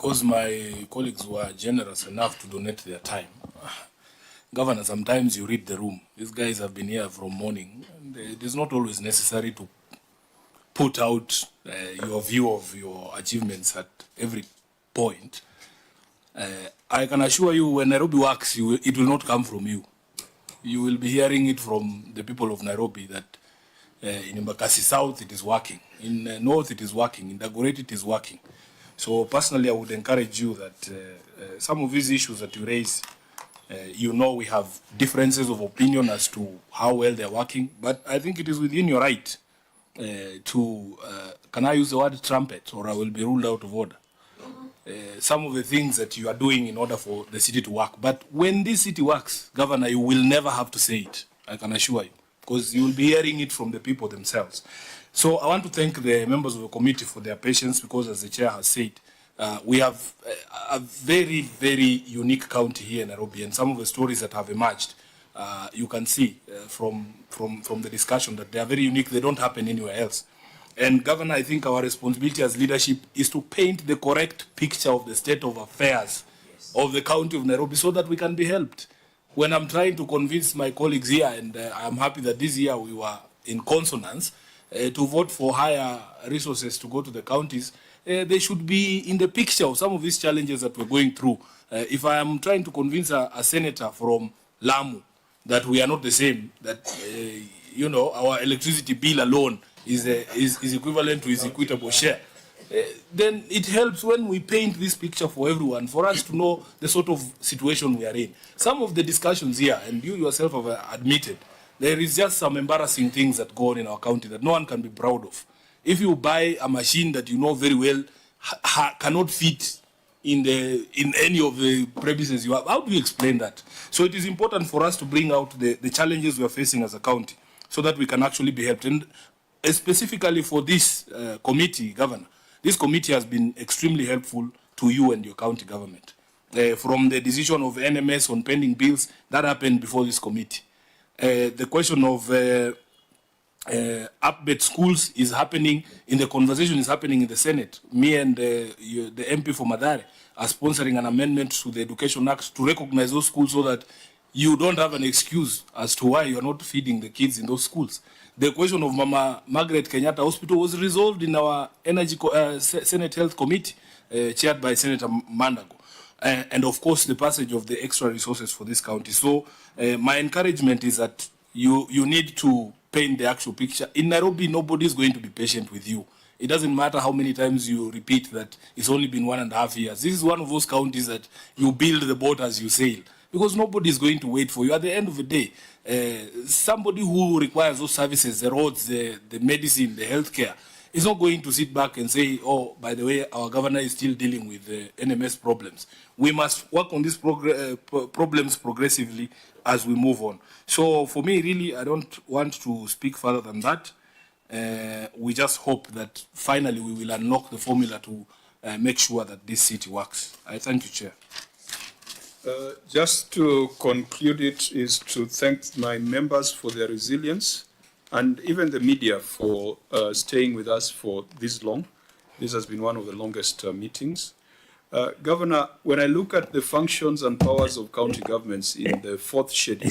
because my colleagues were generous enough to donate their time. Governor, sometimes you read the room. These guys have been here from morning, and it is not always necessary to put out your view of your achievements at every point. I can assure you, when Nairobi works, it will not come from you. You will be hearing it from the people of Nairobi that in Embakasi South it is working, in North it is working, in Dagoretti it is working. So personally, I would encourage you that some of these issues that you raise, you know we have differences of opinion as to how well they're working, but I think it is within your right to, can I use the word trumpet, or I will be ruled out of order? Some of the things that you are doing in order for the city to work. But when this city works, Governor, you will never have to say it, I can assure you, because you will be hearing it from the people themselves. So I want to thank the members of the committee for their patience, because as the chair has said, we have a very, very unique county here in Nairobi, and some of the stories that have emerged, you can see from the discussion that they are very unique. They don't happen anywhere else. And Governor, I think our responsibility as leadership is to paint the correct picture of the state of affairs of the county of Nairobi so that we can be helped. When I'm trying to convince my colleagues here, and I'm happy that this year we were in consonance, to vote for higher resources to go to the counties, they should be in the picture of some of these challenges that we're going through. If I am trying to convince a senator from Lamu that we are not the same, that, you know, our electricity bill alone is equivalent to his equitable share, then it helps when we paint this picture for everyone, for us to know the sort of situation we are in. Some of the discussions here, and you yourself have admitted, there is just some embarrassing things that go on in our county that no one can be proud of. If you buy a machine that you know very well cannot fit in any of the premises you have, how do you explain that? So it is important for us to bring out the challenges we are facing as a county so that we can actually be helped. And specifically for this committee, Governor, this committee has been extremely helpful to you and your county government. From the decision of NMS on pending bills, that happened before this committee. The question of upbet schools is happening, in the conversation is happening in the Senate. Me and the MP for Madare are sponsoring an amendment to the Education Act to recognize those schools so that you don't have an excuse as to why you're not feeding the kids in those schools. The question of Mama Margaret Kenyatta Hospital was resolved in our Senate Health Committee, chaired by Senator Mandago. And of course, the passage of the extra resources for this county. So my encouragement is that you need to paint the actual picture. In Nairobi, nobody is going to be patient with you. It doesn't matter how many times you repeat that it's only been 1.5 years. This is one of those counties that you build the boat as you sail, because nobody is going to wait for you. At the end of the day, somebody who requires those services, the roads, the medicine, the healthcare, is not going to sit back and say, oh, by the way, our governor is still dealing with the NMS problems. We must work on these problems progressively as we move on. So for me, really, I don't want to speak further than that. We just hope that finally we will unlock the formula to make sure that this city works. I thank you, Chair. Just to conclude it is to thank my members for their resilience and even the media for staying with us for this long. This has been one of the longest meetings. Governor, when I look at the functions and powers of county governments in the fourth schedule,